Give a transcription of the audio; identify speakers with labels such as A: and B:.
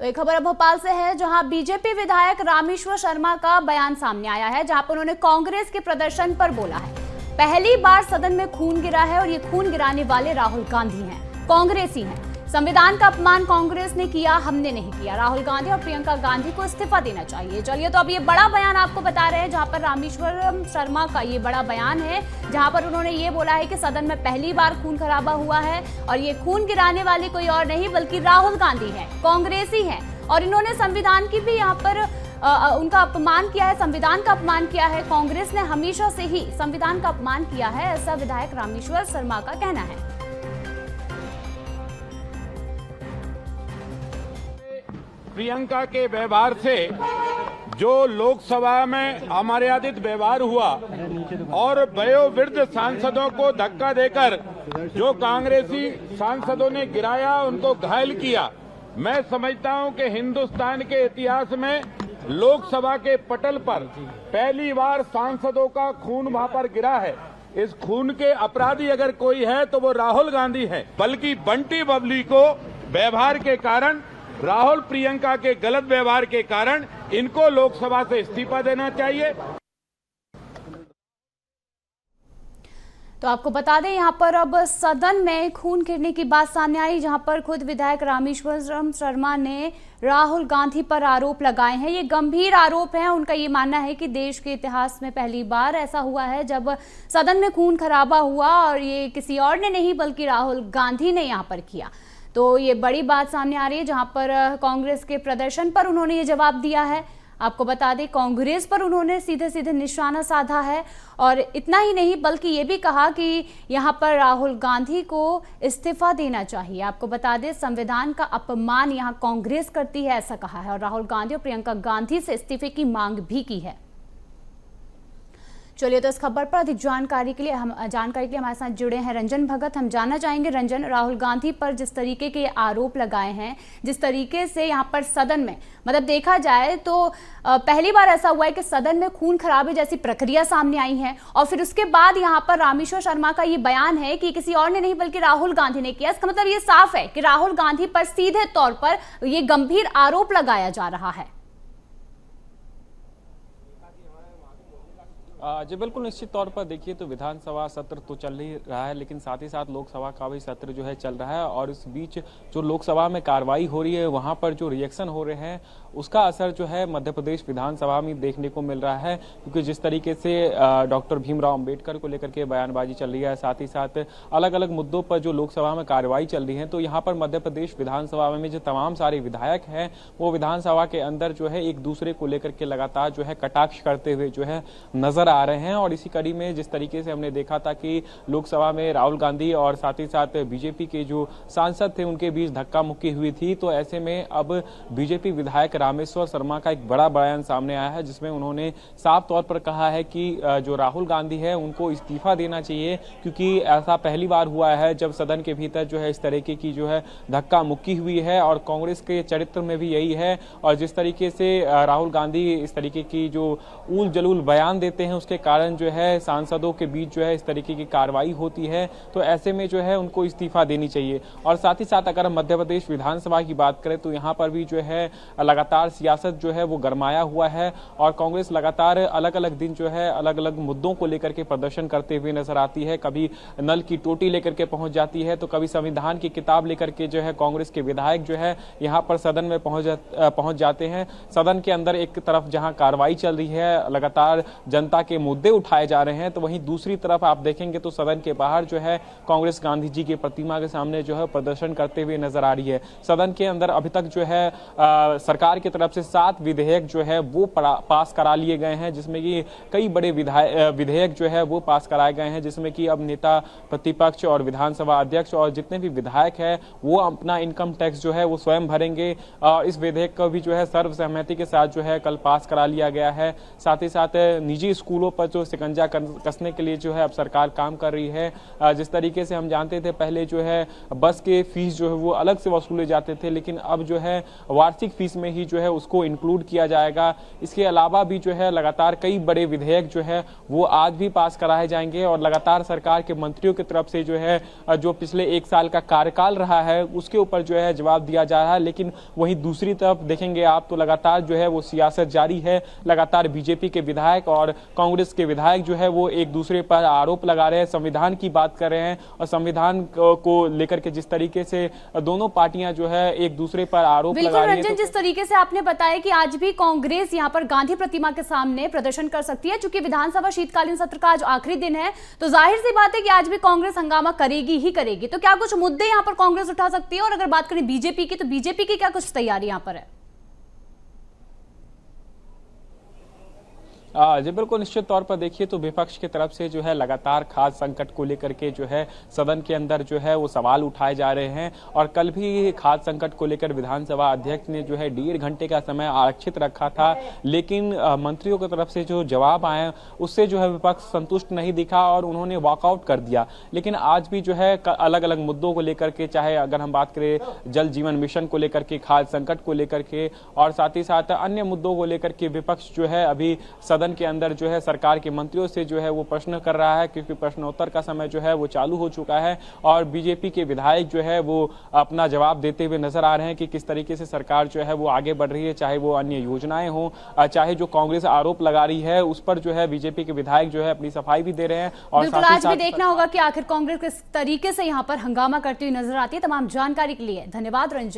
A: तो एक खबर अब भोपाल से है, जहां बीजेपी विधायक रामेश्वर शर्मा का बयान सामने आया है, जहां पर उन्होंने कांग्रेस के प्रदर्शन पर बोला है। पहली बार सदन में खून गिरा है और ये खून गिराने वाले राहुल गांधी हैं, कांग्रेसी हैं। संविधान का अपमान कांग्रेस ने किया, हमने नहीं किया। राहुल गांधी और प्रियंका गांधी को इस्तीफा देना चाहिए। चलिए, तो अब ये बड़ा बयान आपको बता रहे हैं, जहां पर रामेश्वर शर्मा का ये बड़ा बयान है, जहां पर उन्होंने ये बोला है कि सदन में पहली बार खून खराबा हुआ है और ये खून गिराने वाले कोई और नहीं बल्कि राहुल गांधी है, कांग्रेसी है। और इन्होंने संविधान की भी यहाँ पर उनका अपमान किया है, संविधान का अपमान किया है। कांग्रेस ने हमेशा से ही संविधान का अपमान किया है, ऐसा विधायक रामेश्वर शर्मा का कहना है।
B: प्रियंका के व्यवहार से जो लोकसभा में अमर्यादित व्यवहार हुआ और वयोवृद्ध सांसदों को धक्का देकर जो कांग्रेसी सांसदों ने गिराया, उनको घायल किया, मैं समझता हूं कि हिंदुस्तान के इतिहास में लोकसभा के पटल पर पहली बार सांसदों का खून वहां पर गिरा है। इस खून के अपराधी अगर कोई है तो वो राहुल गांधी है। बल्कि बंटी बबली को व्यवहार के कारण, राहुल प्रियंका के गलत व्यवहार के कारण इनको लोकसभा से इस्तीफा देना चाहिए।
A: तो आपको बता दें, यहाँ पर अब सदन में खून गिरने की बात सामने आई, जहाँ पर खुद विधायक रामेश्वर शर्मा ने राहुल गांधी पर आरोप लगाए हैं। ये गंभीर आरोप हैं। उनका ये मानना है कि देश के इतिहास में पहली बार ऐसा हुआ है जब सदन में खून खराबा हुआ और ये किसी और ने नहीं बल्कि राहुल गांधी ने यहाँ पर किया। तो ये बड़ी बात सामने आ रही है, जहाँ पर कांग्रेस के प्रदर्शन पर उन्होंने ये जवाब दिया है। आपको बता दें, कांग्रेस पर उन्होंने सीधे सीधे निशाना साधा है और इतना ही नहीं बल्कि ये भी कहा कि यहाँ पर राहुल गांधी को इस्तीफा देना चाहिए। आपको बता दें, संविधान का अपमान यहाँ कांग्रेस करती है, ऐसा कहा है और राहुल गांधी और प्रियंका गांधी से इस्तीफे की मांग भी की है। चलिए, तो इस खबर पर अधिक जानकारी के लिए हमारे साथ जुड़े हैं रंजन भगत। हम जानना चाहेंगे रंजन, राहुल गांधी पर जिस तरीके के आरोप लगाए हैं, जिस तरीके से यहाँ पर सदन में मतलब देखा जाए तो पहली बार ऐसा हुआ है कि सदन में खून खराबे जैसी प्रक्रिया सामने आई है और फिर उसके बाद यहाँ पर रामेश्वर शर्मा का ये बयान है कि किसी और ने नहीं बल्कि राहुल गांधी ने किया। इसका मतलब ये साफ है कि राहुल गांधी पर सीधे तौर पर ये गंभीर आरोप लगाया जा रहा है।
C: जी बिल्कुल, निश्चित तौर पर देखिए तो विधानसभा सत्र तो चल ही रहा है, लेकिन साथ ही साथ लोकसभा का भी सत्र जो है चल रहा है और इस बीच जो लोकसभा में कार्रवाई हो रही है, वहां पर जो रिएक्शन हो रहे हैं उसका असर जो है मध्य प्रदेश विधानसभा में देखने को मिल रहा है। क्योंकि जिस तरीके से डॉक्टर भीमराव अंबेडकर को लेकर के बयानबाजी चल रही है, साथ ही साथ अलग अलग मुद्दों पर जो लोकसभा में कार्रवाई चल रही है, तो यहाँ पर मध्य प्रदेश विधानसभा में जो तमाम सारे विधायक हैं वो विधानसभा के अंदर जो है एक दूसरे को लेकर के लगातार जो है कटाक्ष करते हुए जो है नजर आ रहे हैं। और इसी कड़ी में जिस तरीके से हमने देखा था कि लोकसभा में राहुल गांधी और साथ ही साथ बीजेपी के जो सांसद थे उनके बीच धक्का मुक्की हुई थी, तो ऐसे में अब बीजेपी विधायक रामेश्वर शर्मा का एक बड़ा बयान सामने आया है, जिसमें उन्होंने साफ तौर पर कहा है कि जो राहुल गांधी है उनको इस्तीफा देना चाहिए, क्योंकि ऐसा पहली बार हुआ है जब सदन के भीतर जो है इस तरीके की जो है धक्का मुक्की हुई है और कांग्रेस के चरित्र में भी यही है। और जिस तरीके से राहुल गांधी इस तरीके की जो उल जलूल बयान देते हैं उसके कारण जो है सांसदों के बीच जो है इस तरीके की कार्रवाई होती है, तो ऐसे में जो है उनको इस्तीफा देनी चाहिए। और साथ ही साथ अगर मध्य प्रदेश विधानसभा की बात करें तो यहाँ पर भी जो है लगातार सियासत जो है वो गरमाया हुआ है और कांग्रेस लगातार अलग अलग दिन जो है अलग अलग मुद्दों को लेकर के प्रदर्शन करते हुए नजर आती है। कभी नल की टोटी लेकर के पहुंच जाती है, तो कभी संविधान की किताब लेकर के जो है कांग्रेस के विधायक जो है यहाँ पर सदन में पहुंच जाते हैं। सदन के अंदर एक तरफ जहां कार्रवाई चल रही है, लगातार जनता के मुद्दे उठाए जा रहे हैं, तो वहीं दूसरी तरफ आप देखेंगे तो सदन के बाहर जो है कांग्रेस गांधी जी की प्रतिमा के सामने जो है प्रदर्शन करते हुए नजर आ रही है। सदन के अंदर अभी तक जो है सरकार की तरफ से 7 विधेयक जो है वो पास करा लिए गए हैं, जिसमें कि कई बड़े विधेयक जो है वो पास कराए गए हैं, जिसमें कि अब नेता प्रतिपक्ष और विधानसभा अध्यक्ष और जितने भी विधायक है वो अपना इनकम टैक्स जो है वो स्वयं भरेंगे। इस विधेयक को भी जो है सर्वसहमति के साथ जो है कल पास करा लिया गया है। साथ ही साथ निजी स्कूल वसूलों पर जो शिकंजा कसने के लिए जो है अब सरकार काम कर रही है। जिस तरीके से हम जानते थे पहले जो है बस के फीस जो है वो अलग से वसूले जाते थे, लेकिन अब जो है वार्षिक फीस में ही जो है उसको इंक्लूड किया जाएगा। इसके अलावा भी जो है लगातार कई बड़े विधेयक जो है वो आज भी पास कराए जाएंगे और लगातार सरकार के मंत्रियों की तरफ से जो है जो पिछले 1 साल का कार्यकाल रहा है उसके ऊपर जो है जवाब दिया जा रहा है। लेकिन वहीं दूसरी तरफ देखेंगे आप तो लगातार जो है वो सियासत जारी है। लगातार बीजेपी के विधायक और कांग्रेस के विधायक जो है वो एक दूसरे पर आरोप लगा रहे हैं, संविधान की बात कर रहे हैं और संविधान को लेकर के जिस तरीके से दोनों पार्टियां जो है एक दूसरे पर आरोप लगा रही है।
A: रंजन, जिस तरीके से आपने बताया कि आज भी कांग्रेस यहां पर गांधी प्रतिमा के सामने प्रदर्शन कर सकती है, चूंकि विधानसभा शीतकालीन सत्र का आज आखिरी दिन है, तो जाहिर सी बात है कि आज भी कांग्रेस हंगामा करेगी ही करेगी। तो क्या कुछ मुद्दे यहां पर कांग्रेस उठा सकती है? और अगर बात करें बीजेपी की, तो बीजेपी की क्या कुछ तैयारी यहां पर है?
C: जी बिल्कुल, निश्चित तौर पर देखिए तो विपक्ष की तरफ से जो है लगातार खाद्य संकट को लेकर के जो है सदन के अंदर जो है वो सवाल उठाए जा रहे हैं। और कल भी खाद्य संकट को लेकर विधानसभा अध्यक्ष ने जो है 1.5 घंटे का समय आरक्षित रखा था, लेकिन मंत्रियों की तरफ से जो जवाब आए उससे जो है विपक्ष संतुष्ट नहीं दिखा और उन्होंने वॉकआउट कर दिया। लेकिन आज भी जो है अलग अलग मुद्दों को लेकर के, चाहे अगर हम बात करें जल जीवन मिशन को लेकर के, खाद्य संकट को लेकर के और साथ ही साथ अन्य मुद्दों को लेकर के विपक्ष जो है अभी सदन के अंदर जो है सरकार के मंत्रियों से जो है वो प्रश्न कर रहा है, क्योंकि प्रश्नोत्तर का समय जो है वो चालू हो चुका है। और बीजेपी के विधायक जो है वो अपना जवाब देते हुए नजर आ रहे हैं कि किस तरीके से सरकार जो है वो आगे बढ़ रही है, चाहे वो अन्य योजनाएं हो, चाहे जो कांग्रेस आरोप लगा रही है उस पर जो है बीजेपी के विधायक जो है अपनी सफाई भी दे रहे हैं। और
A: आज भी देखना होगा कि आखिर कांग्रेस किस तरीके से यहाँ पर हंगामा करती हुई नजर आती है। तमाम जानकारी के लिए धन्यवाद रंजन।